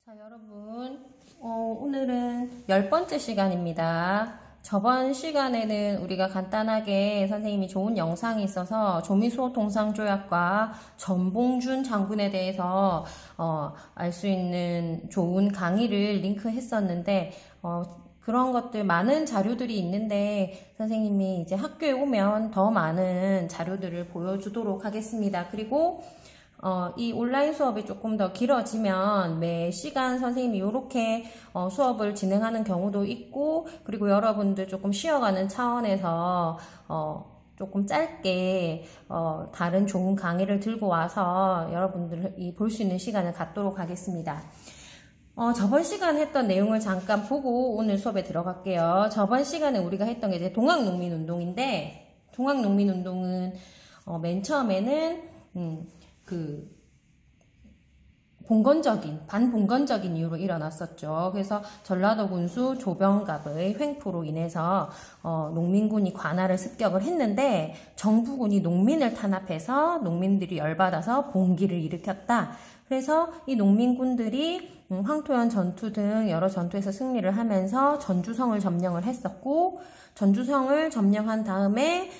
자, 여러분, 오늘은 10번째 시간입니다. 저번 시간에는 우리가 간단하게 선생님이 좋은 영상이 있어서 조미수호통상조약과 전봉준 장군에 대해서 알 수 있는 좋은 강의를 링크했었는데 그런 것들 많은 자료들이 있는데 선생님이 이제 학교에 오면 더 많은 자료들을 보여주도록 하겠습니다. 그리고 이 온라인 수업이 조금 더 길어지면 매 시간 선생님이 이렇게 수업을 진행하는 경우도 있고, 그리고 여러분들 조금 쉬어가는 차원에서 조금 짧게 다른 좋은 강의를 들고 와서 여러분들이 볼 수 있는 시간을 갖도록 하겠습니다. 저번 시간 했던 내용을 잠깐 보고 오늘 수업에 들어갈게요. 저번 시간에 우리가 했던 게 이제 동학농민운동인데, 동학농민운동은 맨 처음에는 반봉건적인 이유로 일어났었죠. 그래서 전라도 군수 조병갑의 횡포로 인해서 농민군이 관할을 습격을 했는데 정부군이 농민을 탄압해서 농민들이 열받아서 봉기를 일으켰다. 그래서 이 농민군들이 황토현 전투 등 여러 전투에서 승리를 하면서 전주성을 점령을 했었고, 전주성을 점령한 다음에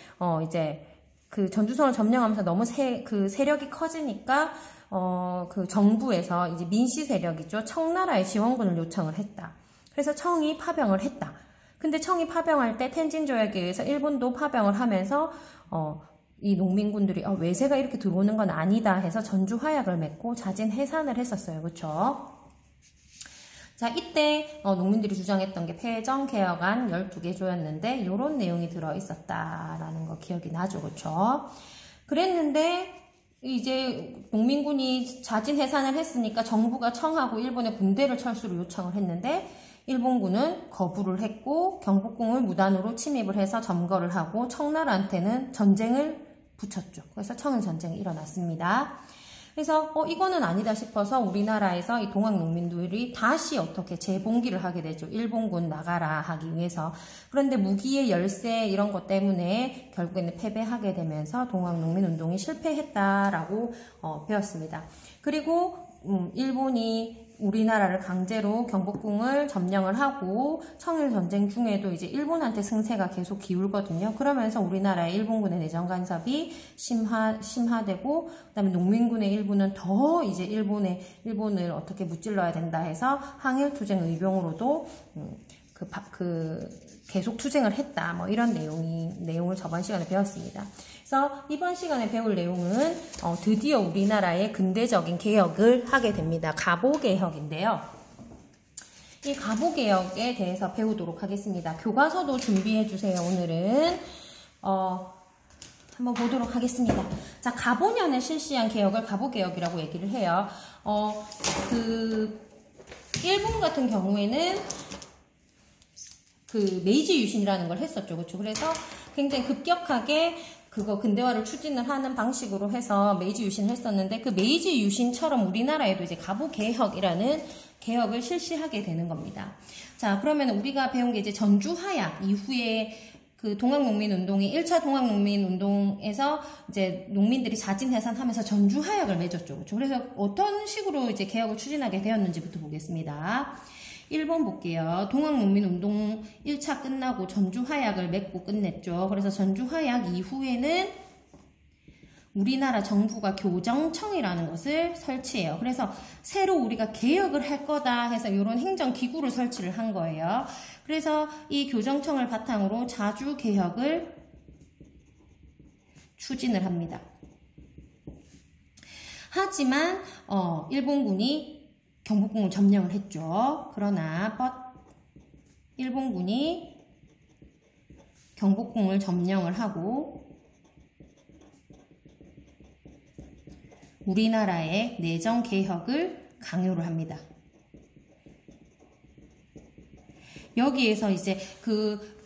이제 그 전주성을 점령하면서 너무 세력이 커지니까 그 정부에서 이제 민씨 세력이죠. 청나라의 지원군을 요청을 했다. 그래서 청이 파병을 했다. 근데 청이 파병할 때 텐진조약에 의해서 일본도 파병을 하면서 이 농민군들이 외세가 이렇게 들어오는 건 아니다 해서 전주 화약을 맺고 자진 해산을 했었어요. 그렇죠? 자, 이때 농민들이 주장했던 게 패정개혁안 12개 조였는데 이런 내용이 들어있었다라는 거 기억이 나죠. 그렇죠? 그랬는데 이제 농민군이 자진 해산을 했으니까 정부가 청하고 일본의 군대를 철수로 요청을 했는데 일본군은 거부를 했고 경복궁을 무단으로 침입을 해서 점거를 하고 청나라한테는 전쟁을 붙였죠. 그래서 청일전쟁이 일어났습니다. 그래서 이거는 아니다 싶어서 우리나라에서 이 동학농민들이 다시 어떻게 재봉기를 하게 되죠. 일본군 나가라 하기 위해서. 그런데 무기의 열세 이런 것 때문에 결국에는 패배하게 되면서 동학농민운동이 실패했다라고 배웠습니다. 그리고 일본이 우리나라를 강제로 경복궁을 점령을 하고 청일전쟁 중에도 이제 일본한테 승세가 계속 기울거든요. 그러면서 우리나라의 일본군의 내정 간섭이 심화되고 그다음에 농민군의 일부는 더 이제 일본을 어떻게 무찔러야 된다 해서 항일투쟁 의병으로도 계속 투쟁을 했다. 뭐 이런 내용을 저번 시간에 배웠습니다. 그래서 이번 시간에 배울 내용은 드디어 우리나라의 근대적인 개혁을 하게 됩니다. 가보개혁인데요. 이 가보개혁에 대해서 배우도록 하겠습니다. 교과서도 준비해 주세요. 오늘은 한번 보도록 하겠습니다. 자, 가보년에 실시한 개혁을 가보개혁이라고 얘기를 해요. 일본 같은 경우에는 메이지 유신이라는 걸 했었죠. 그렇죠? 그래서 굉장히 급격하게 근대화를 추진을 하는 방식으로 해서 메이지 유신을 했었는데 그 메이지 유신처럼 우리나라에도 이제 가보개혁이라는 개혁을 실시하게 되는 겁니다. 자, 그러면 우리가 배운 게 이제 전주화약 이후에 그 동학농민운동이 1차 동학농민운동에서 이제 농민들이 자진해산하면서 전주화약을 맺었죠. 그렇죠? 그래서 어떤 식으로 이제 개혁을 추진하게 되었는지부터 보겠습니다. 1번 볼게요. 동학농민운동 1차 끝나고 전주화약을 맺고 끝냈죠. 그래서 전주화약 이후에는 우리나라 정부가 교정청이라는 것을 설치해요. 그래서 새로 우리가 개혁을 할 거다 해서 이런 행정기구를 설치를 한 거예요. 그래서 이 교정청을 바탕으로 자주개혁을 추진을 합니다. 하지만 일본군이 경복궁을 점령을 했죠. 그러나 일본군이 경복궁을 점령을 하고 우리나라의 내정개혁을 강요를 합니다. 여기에서 이제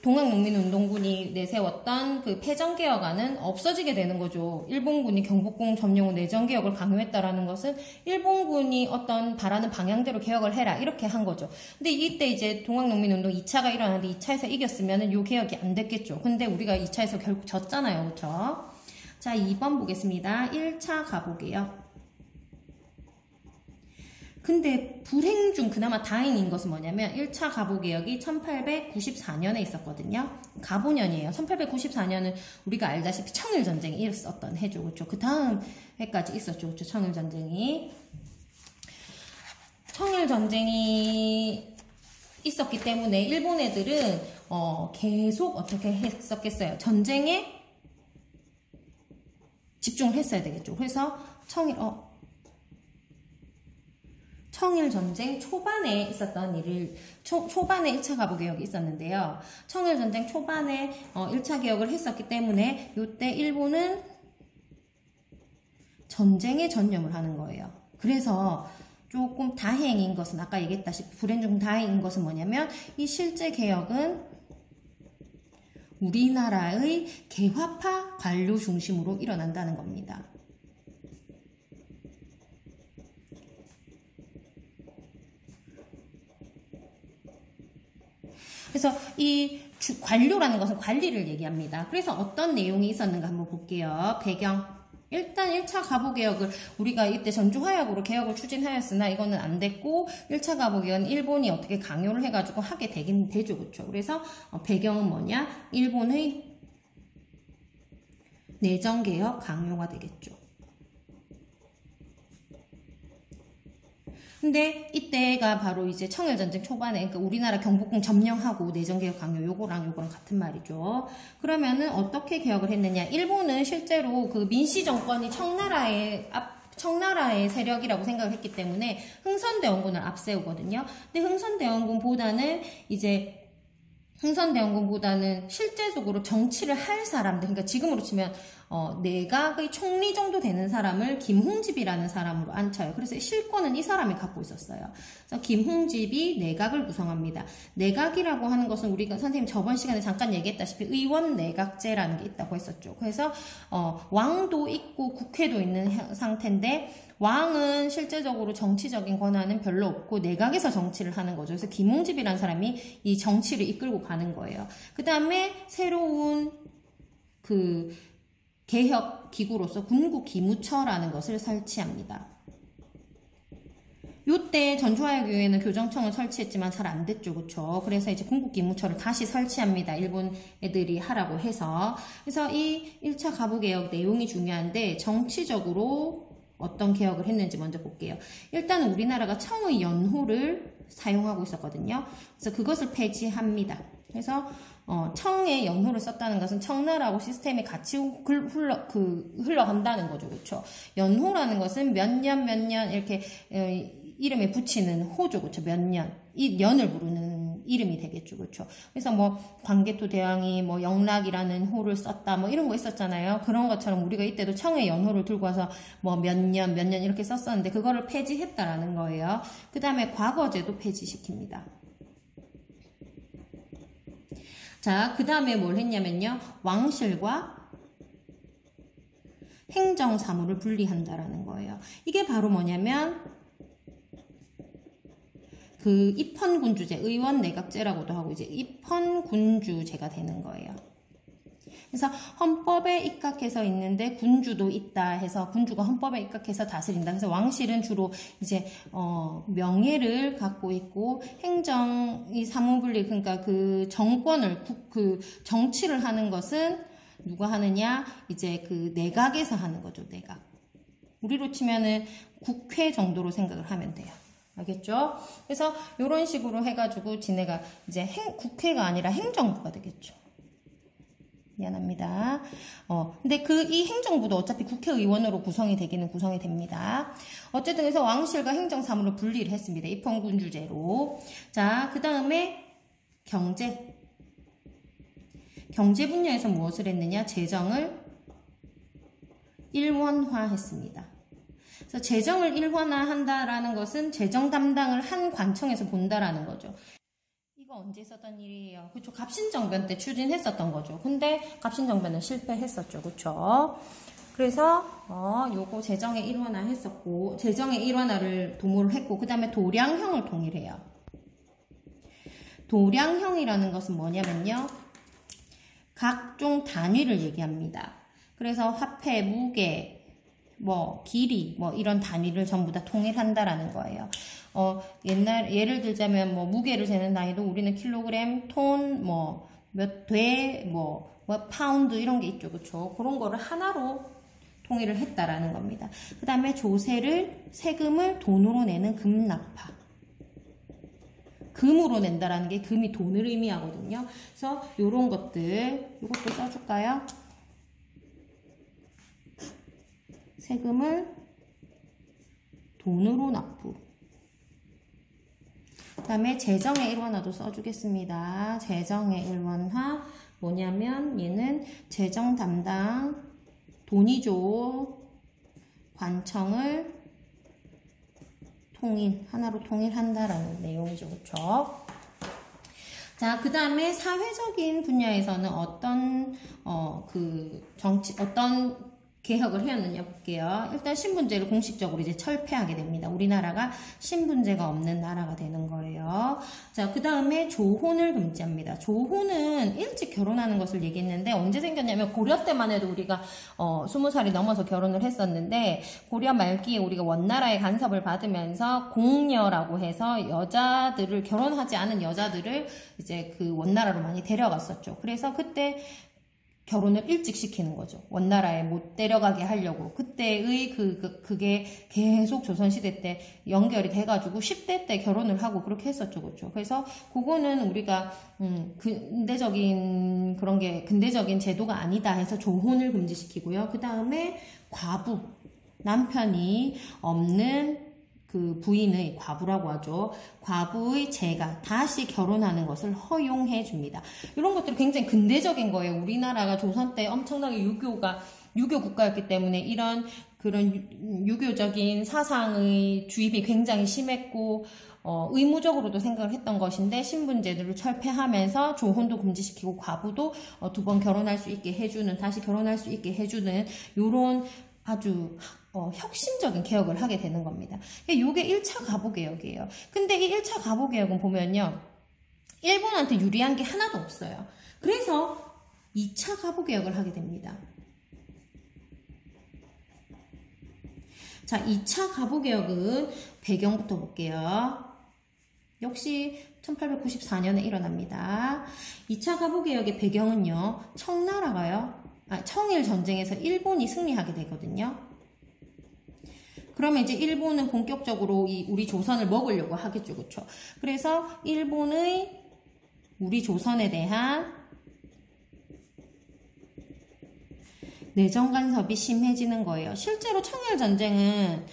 동학농민운동군이 내세웠던 패정개혁안은 없어지게 되는 거죠. 일본군이 경복궁 점령 후 내정개혁을 강요했다라는 것은 일본군이 어떤 바라는 방향대로 개혁을 해라 이렇게 한 거죠. 근데 이때 이제 동학농민운동 2차가 일어났는데 2차에서 이겼으면 이 개혁이 안 됐겠죠. 근데 우리가 2차에서 결국 졌잖아요. 그렇죠? 자, 2번 보겠습니다. 1차 가보게요. 근데 불행 중 그나마 다행인 것은 뭐냐면 1차 가보개혁이 1894년에 있었거든요. 가보년이에요. 1894년은 우리가 알다시피 청일전쟁이 있었던 해죠. 그렇죠? 그 다음 해까지 있었죠. 그렇죠? 청일전쟁이. 청일전쟁이 있었기 때문에 일본 애들은 계속 어떻게 했었겠어요? 전쟁에 집중을 했어야 되겠죠. 그래서 청일전쟁 초반에 있었던 일을, 초반에 1차 가보개혁이 있었는데요. 청일전쟁 초반에 1차 개혁을 했었기 때문에 이때 일본은 전쟁에 전념을 하는 거예요. 그래서 조금 다행인 것은, 아까 얘기했다시피 불행 중 다행인 것은 뭐냐면 이 실제 개혁은 우리나라의 개화파 관료 중심으로 일어난다는 겁니다. 그래서 이 관료라는 것은 관리를 얘기합니다. 그래서 어떤 내용이 있었는가 한번 볼게요. 배경. 일단 1차 가보개혁을 우리가 이때 전주화약으로 개혁을 추진하였으나 이거는 안 됐고 1차 가보개혁은 일본이 어떻게 강요를 해가지고 하게 되긴 되죠. 그렇죠? 그래서 배경은 뭐냐? 일본의 내정개혁 강요가 되겠죠. 근데 이때가 바로 이제 청일전쟁 초반에, 그러니까 우리나라 경복궁 점령하고 내정개혁 강요, 요거랑 같은 말이죠. 그러면은 어떻게 개혁을 했느냐? 일본은 실제로 그 민씨 정권이 청나라의 세력이라고 생각을 했기 때문에 흥선대원군을 앞세우거든요. 근데 흥선대원군보다는 실제적으로 정치를 할 사람들, 그러니까 지금으로 치면 내각의 총리 정도 되는 사람을 김홍집이라는 사람으로 앉혀요. 그래서 실권은 이 사람이 갖고 있었어요. 그래서 김홍집이 내각을 구성합니다. 내각이라고 하는 것은 우리가 선생님 저번 시간에 잠깐 얘기했다시피 의원 내각제라는 게 있다고 했었죠. 그래서 왕도 있고 국회도 있는 상태인데 왕은 실제적으로 정치적인 권한은 별로 없고 내각에서 정치를 하는 거죠. 그래서 김홍집이라는 사람이 이 정치를 이끌고 가는 거예요. 그 다음에 새로운 그 개혁 기구로서 군국기무처라는 것을 설치합니다. 요때 전주화약교회는 교정청을 설치했지만 잘 안 됐죠. 그쵸? 그래서 이제 군국기무처를 다시 설치합니다. 일본 애들이 하라고 해서. 그래서 이 1차 가부개혁 내용이 중요한데 정치적으로 어떤 개혁을 했는지 먼저 볼게요. 일단은 우리나라가 청의 연호를 사용하고 있었거든요. 그래서 그것을 폐지합니다. 그래서 청의 연호를 썼다는 것은 청나라하고 시스템이 같이 흘러간다는 거죠. 그렇죠? 연호라는 것은 몇 년 이렇게 이름에 붙이는 호죠. 그렇죠? 몇 년. 이 년을 부르는 이름이 되겠죠. 그렇죠? 그래서 뭐 광개토 대왕이 뭐 영락이라는 호를 썼다 뭐 이런 거 있었잖아요. 그런 것처럼 우리가 이때도 청의 연호를 들고 와서 뭐 몇 년 이렇게 썼었는데 그거를 폐지했다라는 거예요. 그 다음에 과거제도 폐지시킵니다. 자, 그 다음에 뭘 했냐면요. 왕실과 행정사무를 분리한다라는 거예요. 이게 바로 뭐냐면 그 입헌군주제, 의원내각제라고도 하고 이제 입헌군주제가 되는 거예요. 그래서 헌법에 입각해서 있는데 군주도 있다 해서 군주가 헌법에 입각해서 다스린다. 그래서 왕실은 주로 이제 명예를 갖고 있고 행정이 사무분리, 그러니까 그 정권을 그 정치를 하는 것은 누가 하느냐? 이제 그 내각에서 하는 거죠. 내각. 우리로 치면은 국회 정도로 생각을 하면 돼요. 알겠죠? 그래서 이런 식으로 해가지고 지네가 이제 국회가 아니라 행정부가 되겠죠. 미안합니다. 근데 이 행정부도 어차피 국회의원으로 구성이 되기는 구성이 됩니다. 어쨌든 그래서 왕실과 행정사무를 분리를 했습니다. 입헌군주제로. 자, 그 다음에 경제 분야에서 무엇을 했느냐? 재정을 일원화했습니다. 그래서 재정을 일원화한다라는 것은 재정 담당을 한 관청에서 본다라는 거죠. 이거 언제 있었던 일이에요? 그쵸? 갑신정변 때 추진했었던 거죠. 근데 갑신정변은 실패했었죠. 그쵸? 그래서 요거 재정의 일원화 했었고, 재정의 일원화를 도모를 했고, 그 다음에 도량형을 통일해요. 도량형이라는 것은 뭐냐면요. 각종 단위를 얘기합니다. 그래서 화폐, 무게, 뭐 길이 뭐 이런 단위를 전부 다 통일한다라는 거예요. 예를 들자면 뭐 무게를 재는 단위도 우리는 킬로그램, 톤, 뭐 몇 돼, 뭐 파운드 이런 게 있죠, 그렇죠? 그런 거를 하나로 통일을 했다라는 겁니다. 그 다음에 세금을 돈으로 내는 금납파. 금으로 낸다라는 게 금이 돈을 의미하거든요. 그래서 요런 것들, 요것도 써줄까요? 세금을 돈으로 납부. 그 다음에 재정의 일원화도 써주겠습니다. 재정의 일원화 뭐냐면 얘는 재정 담당 돈이죠. 관청을 하나로 통일한다라는 내용이죠. 그렇죠? 자, 그 다음에 사회적인 분야에서는 어떤 개혁을 해왔느냐 볼게요. 일단 신분제를 공식적으로 이제 철폐하게 됩니다. 우리나라가 신분제가 없는 나라가 되는 거예요. 자, 그 다음에 조혼을 금지합니다. 조혼은 일찍 결혼하는 것을 얘기했는데 언제 생겼냐면 고려 때만 해도 우리가 20살이 넘어서 결혼을 했었는데 고려 말기에 우리가 원나라의 간섭을 받으면서 공녀라고 해서 여자들을 결혼하지 않은 여자들을 이제 그 원나라로 많이 데려갔었죠. 그래서 그때 결혼을 일찍 시키는 거죠. 원나라에 못 데려가게 하려고. 그때의 그게 계속 조선시대 때 연결이 돼가지고 10대 때 결혼을 하고 그렇게 했었죠. 그렇죠. 그래서 그거는 우리가, 근대적인 제도가 아니다 해서 조혼을 금지시키고요. 그 다음에 과부. 남편이 없는 그 부인의 과부라고 하죠. 과부의 재가 다시 결혼하는 것을 허용해 줍니다. 이런 것들이 굉장히 근대적인 거예요. 우리나라가 조선 때 엄청나게 유교 국가였기 때문에 그런 유교적인 사상의 주입이 굉장히 심했고 의무적으로도 생각을 했던 것인데 신분제도를 철폐하면서 조혼도 금지시키고 과부도 2번 결혼할 수 있게 해주는 다시 결혼할 수 있게 해주는 요런 아주 혁신적인 개혁을 하게 되는 겁니다. 이게 1차 가보개혁이에요. 근데 이 1차 가보개혁은 보면요. 일본한테 유리한 게 하나도 없어요. 그래서 2차 가보개혁을 하게 됩니다. 자, 2차 가보개혁은 배경부터 볼게요. 역시 1894년에 일어납니다. 2차 가보개혁의 배경은요. 청일 전쟁에서 일본이 승리하게 되거든요. 그러면 이제 일본은 본격적으로 우리 조선을 먹으려고 하겠죠. 그렇죠? 그래서 일본의 우리 조선에 대한 내정 간섭이 심해지는 거예요. 실제로 청일 전쟁은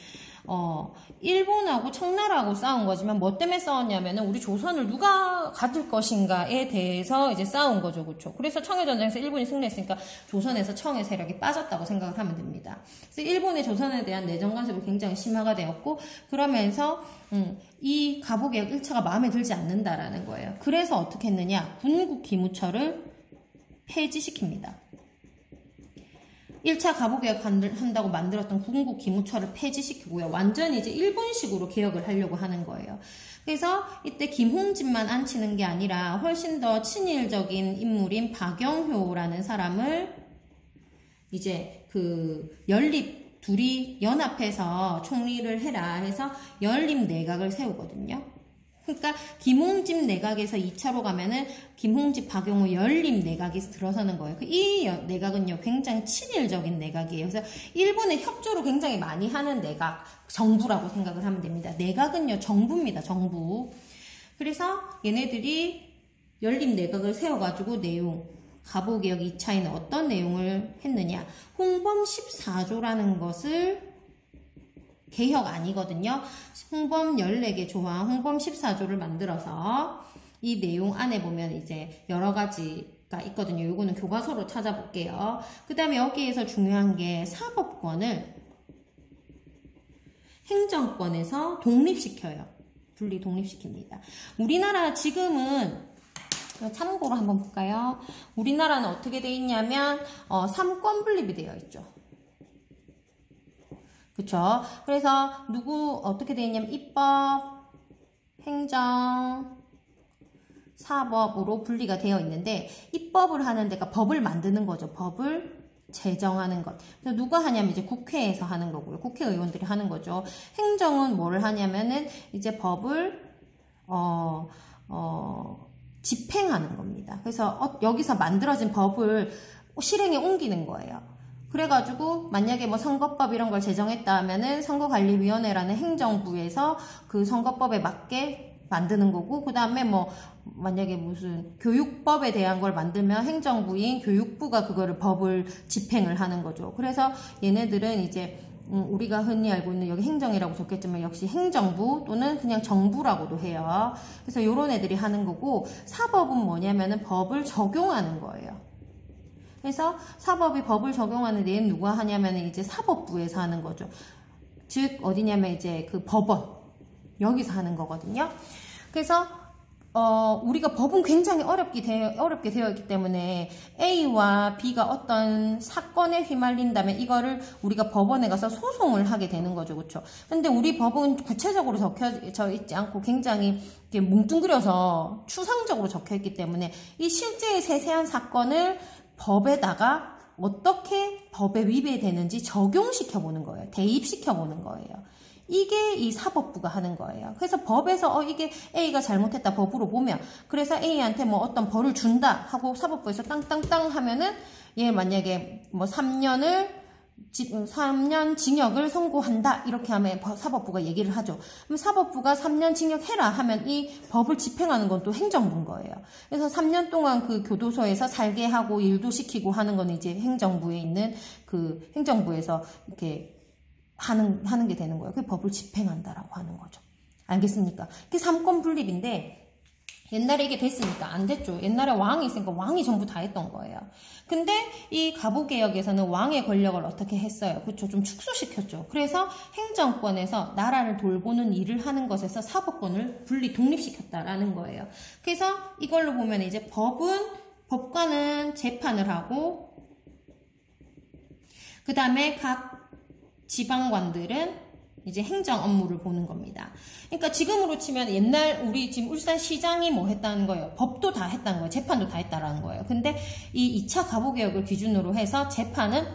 일본하고 청나라하고 싸운 거지만 뭐 때문에 싸웠냐면은 우리 조선을 누가 가질 것인가에 대해서 이제 싸운 거죠. 그렇죠? 그래서 청일전쟁에서 일본이 승리했으니까 조선에서 청의 세력이 빠졌다고 생각을 하면 됩니다. 그래서 일본의 조선에 대한 내정 간섭이 굉장히 심화가 되었고 그러면서 이 가보개혁 1차가 마음에 들지 않는다라는 거예요. 그래서 어떻게 했느냐? 군국 기무처를 폐지시킵니다. 1차 가보개혁 한다고 만들었던 군국 기무처를 폐지시키고요. 완전히 이제 일본식으로 개혁을 하려고 하는 거예요. 그래서 이때 김홍진만 앉히는 게 아니라 훨씬 더 친일적인 인물인 박영효라는 사람을 이제 둘이 연합해서 총리를 해라 해서 연립내각을 세우거든요. 그러니까 김홍집 내각에서 2차로 가면은 김홍집, 박용호 연립내각이 들어서는 거예요. 이 내각은요 굉장히 친일적인 내각이에요. 그래서 일본의 협조를 굉장히 많이 하는 내각, 정부라고 생각을 하면 됩니다. 내각은요 정부입니다. 정부. 그래서 얘네들이 연립내각을 세워가지고 가보개혁 2차에는 어떤 내용을 했느냐. 홍범 14조라는 것을 개혁 아니거든요. 홍범 14개 조항, 홍범 14조를 만들어서 이 내용 안에 보면 이제 여러 가지가 있거든요. 요거는 교과서로 찾아볼게요. 그 다음에 여기에서 중요한 게 사법권을 행정권에서 독립시켜요. 분리 독립시킵니다. 우리나라 지금은 참고로 한번 볼까요? 우리나라는 어떻게 돼 있냐면 3권 분립이 되어 있죠. 그쵸? 그래서 어떻게 되어 있냐면 입법, 행정, 사법으로 분리가 되어 있는데 입법을 하는 데가 법을 만드는 거죠. 법을 제정하는 것. 그래서 누가 하냐면 이제 국회에서 하는 거고요. 국회의원들이 하는 거죠. 행정은 뭐를 하냐면은 이제 법을 집행하는 겁니다. 그래서 여기서 만들어진 법을 실행에 옮기는 거예요. 그래가지고 만약에 뭐 선거법 이런 걸 제정했다 하면은 선거관리위원회라는 행정부에서 그 선거법에 맞게 만드는 거고, 그 다음에 뭐 만약에 무슨 교육법에 대한 걸 만들면 행정부인 교육부가 그거를 법을 집행을 하는 거죠. 그래서 얘네들은 이제 우리가 흔히 알고 있는 여기 행정이라고 적겠지만 역시 행정부 또는 그냥 정부라고도 해요. 그래서 요런 애들이 하는 거고, 사법은 뭐냐면은 법을 적용하는 거예요. 그래서 사법이 법을 적용하는 데는 누가 하냐면은 이제 사법부에서 하는 거죠. 즉 어디냐면 이제 그 법원 여기서 하는 거거든요. 그래서 우리가 법은 굉장히 어렵게 되어 있기 때문에 A와 B가 어떤 사건에 휘말린다면 이거를 우리가 법원에 가서 소송을 하게 되는 거죠. 그렇죠? 근데 우리 법은 구체적으로 적혀져 있지 않고 굉장히 이렇게 뭉뚱그려서 추상적으로 적혀 있기 때문에 이 실제의 세세한 사건을 법에다가 어떻게 법에 위배되는지 적용시켜 보는 거예요. 대입시켜 보는 거예요. 이게 이 사법부가 하는 거예요. 그래서 법에서 이게 A가 잘못했다 법으로 보면, 그래서 A한테 뭐 어떤 벌을 준다 하고 사법부에서 땅땅땅 하면은 얘 만약에 뭐 3년 징역을 선고한다 이렇게 하면 사법부가 얘기를 하죠. 그럼 사법부가 3년 징역해라 하면 이 법을 집행하는 건 또 행정부인 거예요. 그래서 3년 동안 그 교도소에서 살게 하고 일도 시키고 하는 건 이제 행정부에 있는 그 행정부에서 이렇게 하는 게 되는 거예요. 그 법을 집행한다라고 하는 거죠. 알겠습니까? 그게 삼권 분립인데 옛날에 이게 됐습니까? 안 됐죠. 옛날에 왕이 있으니까 왕이 전부 다 했던 거예요. 근데 이 가부개혁에서는 왕의 권력을 어떻게 했어요? 그렇죠. 좀 축소시켰죠. 그래서 행정권에서 나라를 돌보는 일을 하는 것에서 사법권을 독립시켰다라는 거예요. 그래서 이걸로 보면 이제 법관은 재판을 하고, 그 다음에 각 지방관들은 이제 행정 업무를 보는 겁니다. 그러니까 지금으로 치면 옛날 우리 지금 울산시장이 뭐 했다는 거예요. 법도 다 했다는 거예요. 재판도 다 했다라는 거예요. 근데 이 2차 가부개혁을 기준으로 해서 재판은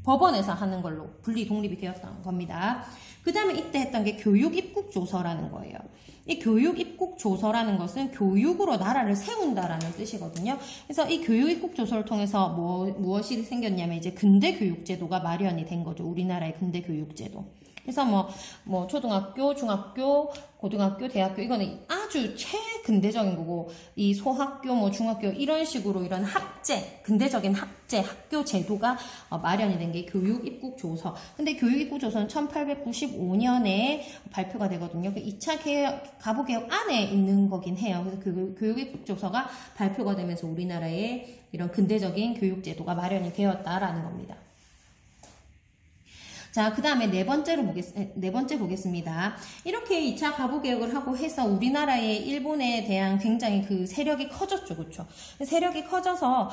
법원에서 하는 걸로 분리 독립이 되었던 겁니다. 그 다음에 이때 했던 게 교육입국조서라는 거예요. 이 교육입국조서라는 것은 교육으로 나라를 세운다라는 뜻이거든요. 그래서 이 교육입국조서를 통해서 무엇이 생겼냐면 이제 근대교육제도가 마련이 된 거죠. 우리나라의 근대교육제도. 그래서 뭐 초등학교, 중학교, 고등학교, 대학교 이거는 아주 최근대적인 거고, 이 소학교, 뭐 중학교 이런 식으로 이런 근대적인 학교 제도가 마련이 된 게 교육입국조서. 근데 교육입국조서는 1895년에 발표가 되거든요. 그 2차 가부개혁 안에 있는 거긴 해요. 그래서 그 교육입국조서가 발표가 되면서 우리나라의 이런 근대적인 교육제도가 마련이 되었다라는 겁니다. 자, 그 다음에 네 번째 보겠습니다. 이렇게 2차 가부개혁을 하고 해서 우리나라의 일본에 대한 굉장히 그 세력이 커졌죠. 그쵸? 세력이 커져서,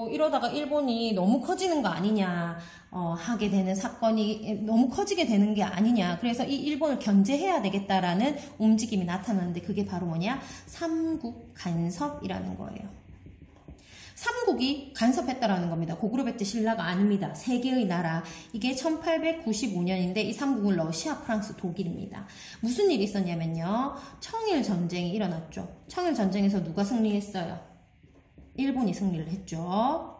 이러다가 일본이 너무 커지는 거 아니냐, 하게 되는 사건이 너무 커지게 되는 게 아니냐. 그래서 이 일본을 견제해야 되겠다라는 움직임이 나타났는데 그게 바로 뭐냐? 삼국 간섭이라는 거예요. 삼국이 간섭했다라는 겁니다. 고구려백제 신라가 아닙니다. 세 개의 나라. 이게 1895년인데 이 삼국은 러시아, 프랑스, 독일입니다. 무슨 일이 있었냐면요. 청일전쟁이 일어났죠. 청일전쟁에서 누가 승리했어요? 일본이 승리를 했죠.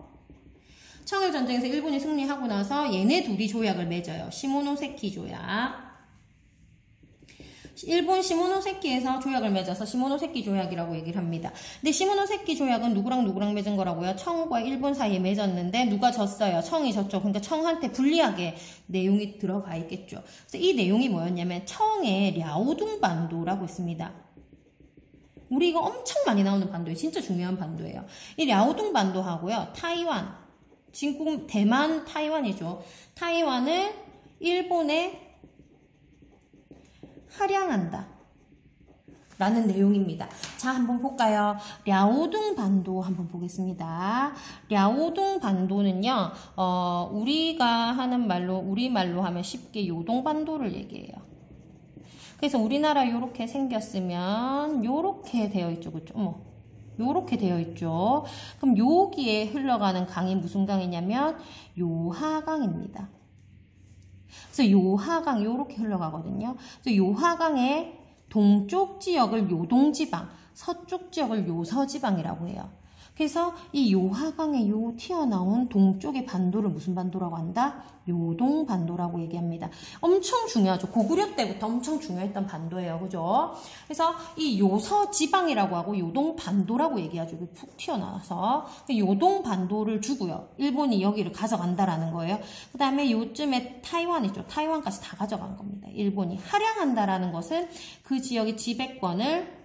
청일전쟁에서 일본이 승리하고 나서 얘네 둘이 조약을 맺어요. 시모노세키 조약. 일본 시모노세키에서 조약을 맺어서 시모노세키 조약이라고 얘기를 합니다. 근데 시모노세키 조약은 누구랑 맺은 거라고요? 청과 일본 사이에 맺었는데 누가 졌어요? 청이 졌죠. 그러니까 청한테 불리하게 내용이 들어가 있겠죠. 그래서 이 내용이 뭐였냐면 청의 랴오둥 반도라고 있습니다. 우리 이거 엄청 많이 나오는 반도예요. 진짜 중요한 반도예요. 이 랴오둥 반도하고요. 타이완, 지금 대만 타이완이죠. 타이완을 일본에 할양한다 라는 내용입니다. 자, 한번 볼까요? 랴오둥 반도 한번 보겠습니다. 랴오둥 반도는요, 우리가 하는 말로, 우리말로 하면 쉽게 요동 반도를 얘기해요. 그래서 우리나라 요렇게 생겼으면 요렇게 되어 있죠. 그쵸? 어머, 요렇게 되어 있죠. 그럼 여기에 흘러가는 강이 무슨 강이냐면 요하강입니다. 그래서 요하강 요렇게 흘러가거든요. 그래서 요하강의 동쪽 지역을 요동지방, 서쪽 지역을 요서지방이라고 해요. 그래서 이 요하강의 요 튀어나온 동쪽의 반도를 무슨 반도라고 한다? 요동반도라고 얘기합니다. 엄청 중요하죠. 고구려 때부터 엄청 중요했던 반도예요. 그죠? 그래서 이 요서지방이라고 하고 요동반도라고 얘기하죠. 푹 튀어나와서. 요동반도를 주고요. 일본이 여기를 가져간다라는 거예요. 그 다음에 요쯤에 타이완 있죠. 타이완까지 다 가져간 겁니다. 일본이. 할양한다라는 것은 그 지역의 지배권을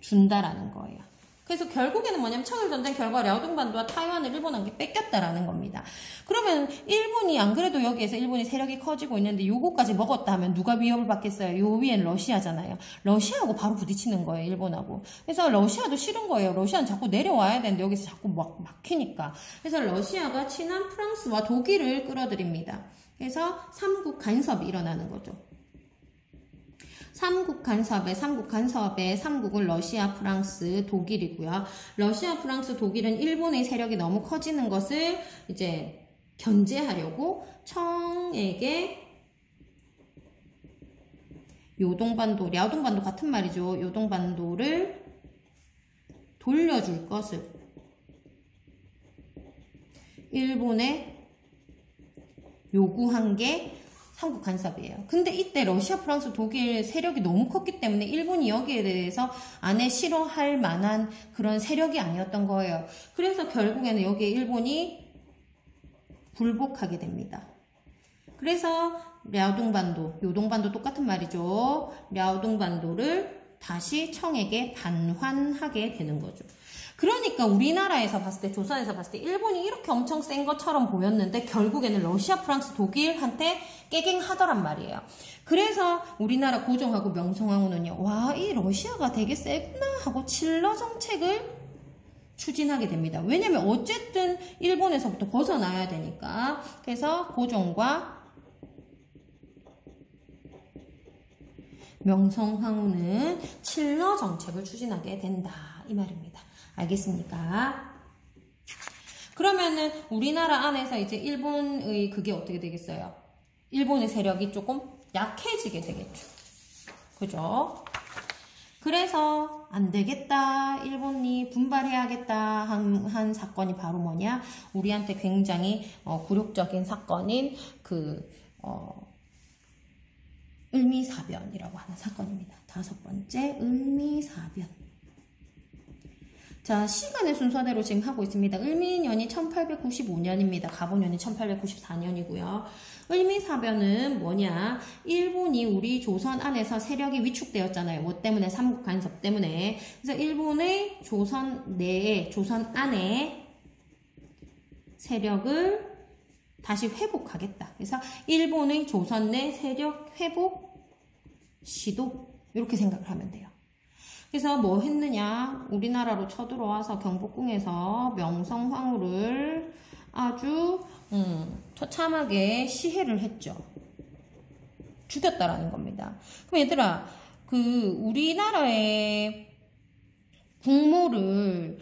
준다라는 거예요. 그래서 결국에는 뭐냐면 청일전쟁 결과 랴오동반도와 타이완을 일본한테 뺏겼다라는 겁니다. 그러면 일본이 안 그래도 여기에서 일본이 세력이 커지고 있는데 요거까지 먹었다 하면 누가 위협을 받겠어요? 요 위엔 러시아잖아요. 러시아하고 바로 부딪히는 거예요, 일본하고. 그래서 러시아도 싫은 거예요. 러시아는 자꾸 내려와야 되는데 여기서 자꾸 막히니까. 그래서 러시아가 친한 프랑스와 독일을 끌어들입니다. 그래서 삼국 간섭이 일어나는 거죠. 삼국 간섭의 삼국은 러시아, 프랑스, 독일이고요. 러시아, 프랑스, 독일은 일본의 세력이 너무 커지는 것을 이제 견제하려고 청에게 요동반도, 랴오동반도 같은 말이죠. 요동반도를 돌려줄 것을 일본에 요구한 게 삼국 간섭이에요. 근데 이때 러시아, 프랑스, 독일 세력이 너무 컸기 때문에 일본이 여기에 대해서 안에 싫어할 만한 그런 세력이 아니었던 거예요. 그래서 결국에는 여기에 일본이 불복하게 됩니다. 그래서 랴오동반도, 요동반도 똑같은 말이죠. 랴오동반도를 다시 청에게 반환하게 되는 거죠. 그러니까 우리나라에서 봤을 때, 조선에서 봤을 때 일본이 이렇게 엄청 센 것처럼 보였는데 결국에는 러시아, 프랑스, 독일한테 깨갱하더란 말이에요. 그래서 우리나라 고종하고 명성황후는요, 와, 이 러시아가 되게 세구나 하고 칠러 정책을 추진하게 됩니다. 왜냐면 어쨌든 일본에서부터 벗어나야 되니까. 그래서 고종과 명성황후는 칠러 정책을 추진하게 된다. 이 말입니다. 알겠습니까? 그러면은 우리나라 안에서 이제 일본의 그게 어떻게 되겠어요? 일본의 세력이 조금 약해지게 되겠죠. 그죠? 그래서 안 되겠다. 일본이 분발해야겠다 한 사건이 바로 뭐냐? 우리한테 굉장히 굴욕적인 사건인 을미사변이라고 하는 사건입니다. 5번째, 을미사변. 자, 시간의 순서대로 지금 하고 있습니다. 을미년이 1895년입니다. 갑오년이 1894년이고요. 을미사변은 뭐냐? 일본이 우리 조선 안에서 세력이 위축되었잖아요. 뭐 때문에? 삼국 간섭 때문에. 그래서 일본의 조선 내에, 조선 안에 세력을 다시 회복하겠다. 그래서 일본의 조선 내 세력 회복 시도, 이렇게 생각을 하면 돼요. 그래서 뭐 했느냐? 우리나라로 쳐들어와서 경복궁에서 명성황후를 아주 처참하게 시해를 했죠. 죽였다라는 겁니다. 그럼 얘들아, 우리나라의 국모를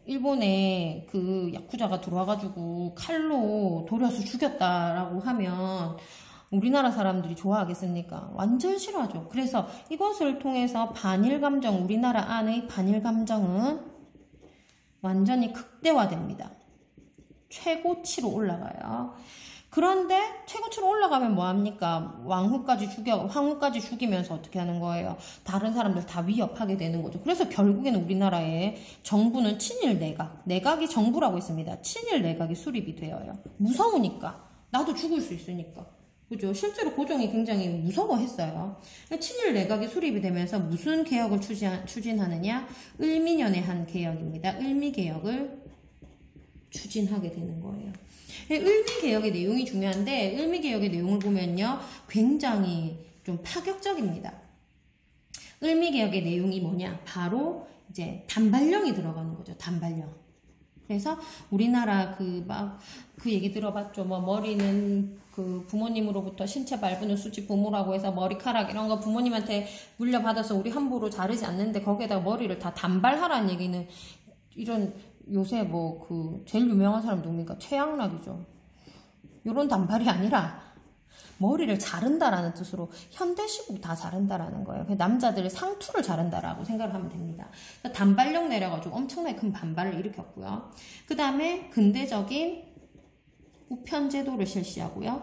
일본에 야쿠자가 들어와가지고 칼로 도려서 죽였다라고 하면 우리나라 사람들이 좋아하겠습니까? 완전 싫어하죠. 그래서 이것을 통해서 반일감정, 우리나라 안의 반일감정은 완전히 극대화됩니다. 최고치로 올라가요. 그런데 최고치로 올라가면 뭐합니까? 황후까지 죽이면서 어떻게 하는 거예요? 다른 사람들 다 위협하게 되는 거죠. 그래서 결국에는 우리나라의 정부는 친일 내각이 정부라고 있습니다. 친일 내각이 수립이 되어요. 무서우니까. 나도 죽을 수 있으니까. 그죠? 실제로 고종이 굉장히 무서워했어요. 친일 내각이 수립이 되면서 무슨 개혁을 추진하느냐? 을미년에 한 개혁입니다. 을미개혁을 추진하게 되는 거예요. 을미개혁의 내용이 중요한데, 을미개혁의 내용을 보면요, 굉장히 좀 파격적입니다. 을미개혁의 내용이 뭐냐? 바로 이제 단발령이 들어가는 거죠. 단발령. 그래서 우리나라 그 얘기 들어봤죠. 뭐 머리는 그 부모님으로부터 신체 발부는 수지 부모라고 해서 머리카락 이런 거 부모님한테 물려받아서 우리 함부로 자르지 않는데 거기에다가 머리를 다 단발하라는 얘기는 이런 요새 뭐 그 제일 유명한 사람 누굽니까? 최양락이죠. 요런 단발이 아니라 머리를 자른다라는 뜻으로 현대식으로 다 자른다라는 거예요. 남자들의 상투를 자른다라고 생각을 하면 됩니다. 단발령 내려가지고 엄청나게 큰 반발을 일으켰고요. 그 다음에 근대적인 우편제도를 실시하고요.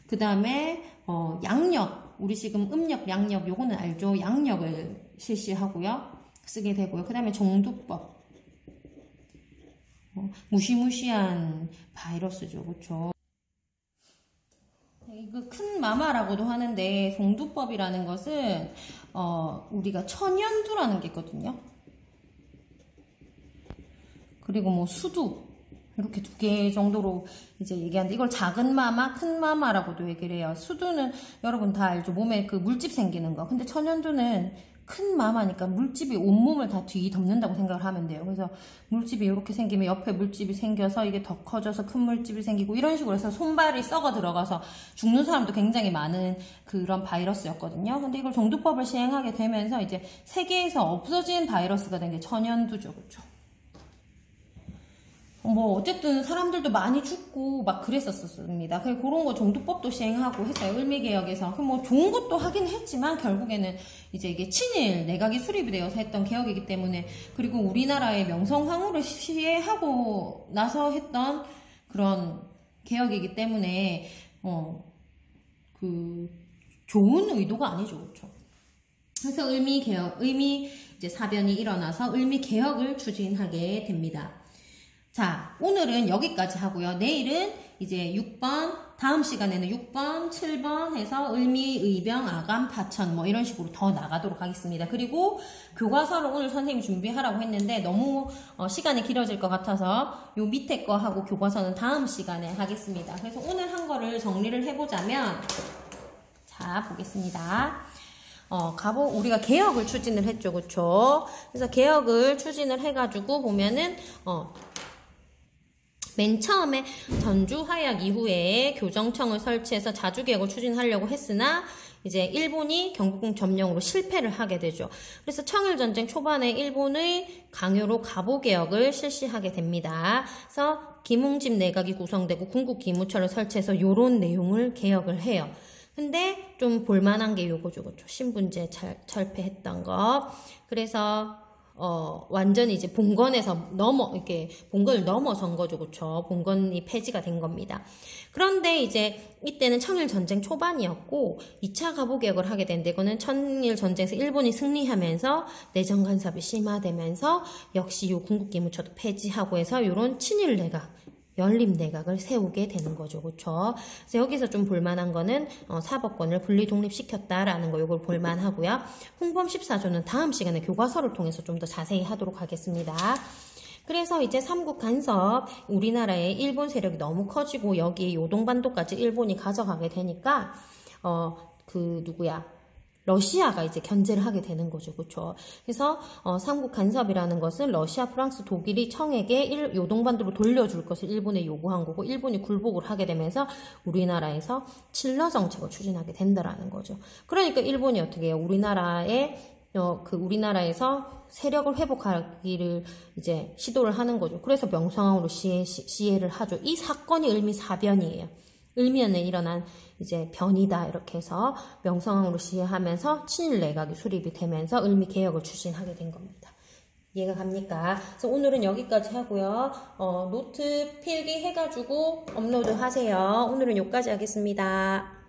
그 다음에 양력, 우리 지금 음력, 양력 요거는 알죠? 양력을 실시하고요. 쓰게 되고요. 그 다음에 종두법, 무시무시한 바이러스죠. 그렇죠? 이거 큰 마마라고도 하는데 종두법이라는 것은 우리가 천연두라는 게 있거든요. 그리고 뭐 수두 이렇게 두 개 정도로 이제 얘기하는데 이걸 작은 마마, 큰 마마라고도 얘기를 해요. 수두는 여러분 다 알죠. 몸에 그 물집 생기는 거. 근데 천연두는 큰 마마니까 물집이 온몸을 다 뒤덮는다고 생각을 하면 돼요. 그래서 물집이 이렇게 생기면 옆에 물집이 생겨서 이게 더 커져서 큰 물집이 생기고 이런 식으로 해서 손발이 썩어 들어가서 죽는 사람도 굉장히 많은 그런 바이러스였거든요. 근데 이걸 종두법을 시행하게 되면서 이제 세계에서 없어진 바이러스가 된 게 천연두죠. 그렇죠? 뭐 어쨌든 사람들도 많이 죽고 막 그랬었습니다. 그런 거 종두법도 시행하고 했어요. 을미개혁에서. 뭐 좋은 것도 하긴 했지만 결국에는 이제 이게 친일 내각이 수립이 되어서 했던 개혁이기 때문에, 그리고 우리나라의 명성황후를 시해하고 나서 했던 그런 개혁이기 때문에 그 좋은 의도가 아니죠. 그렇죠? 그래서 을미 이제 사변이 일어나서 을미개혁을 추진하게 됩니다. 자, 오늘은 여기까지 하고요. 내일은 이제 6번, 다음 시간에는 6번, 7번 해서 을미, 의병, 아감, 파천 뭐 이런 식으로 더 나가도록 하겠습니다. 그리고 교과서를 오늘 선생님이 준비하라고 했는데 너무 시간이 길어질 것 같아서 요 밑에 거 하고 교과서는 다음 시간에 하겠습니다. 그래서 오늘 한 거를 정리를 해보자면, 자, 보겠습니다. 우리가 개혁을 추진을 했죠. 그쵸? 그래서 개혁을 추진을 해가지고 보면은, 맨 처음에 전주화약 이후에 교정청을 설치해서 자주개혁을 추진하려고 했으나 이제 일본이 경복궁 점령으로 실패를 하게 되죠. 그래서 청일전쟁 초반에 일본의 강요로 갑오개혁을 실시하게 됩니다. 그래서 김웅집 내각이 구성되고 궁극기무처를 설치해서 요런 내용을 개혁을 해요. 근데 좀 볼만한 게 요거죠. 그렇죠? 신분제 철폐했던 거. 그래서 완전히 이제 본건에서 본건을 넘어선 거죠. 그쵸? 본건이 폐지가 된 겁니다. 그런데 이제 이때는 청일전쟁 초반이었고 2차 갑오개혁을 하게 된데, 이거는 청일전쟁에서 일본이 승리하면서 내정 간섭이 심화되면서 역시 요 궁극기무처도 폐지하고 해서 요런 친일 내각, 연립 내각을 세우게 되는 거죠. 그렇죠? 그래서 여기서 좀 볼만한 거는 사법권을 분리 독립시켰다라는 거, 요걸 볼만하고요. 홍범 14조는 다음 시간에 교과서를 통해서 좀 더 자세히 하도록 하겠습니다. 그래서 이제 삼국 간섭, 우리나라의 일본 세력이 너무 커지고 여기 요동반도까지 일본이 가져가게 되니까 러시아가 이제 견제를 하게 되는 거죠. 그렇죠? 그래서 삼국 간섭이라는 것은 러시아, 프랑스, 독일이 청에게 요동반도로 돌려줄 것을 일본에 요구한 거고, 일본이 굴복을 하게 되면서 우리나라에서 칠러 정책을 추진하게 된다라는 거죠. 그러니까 일본이 어떻게 해요? 우리나라에서 세력을 회복하기를 이제 시도를 하는 거죠. 그래서 명성황후로 시해를 하죠. 이 사건이 을미사변이에요. 을미연에 일어난 이제 변이다, 이렇게 해서 명성황후로 시해하면서 친일 내각이 수립이 되면서 을미개혁을 추진하게 된 겁니다. 이해가 갑니까? 그래서 오늘은 여기까지 하고요. 노트 필기 해가지고 업로드 하세요. 오늘은 여기까지 하겠습니다.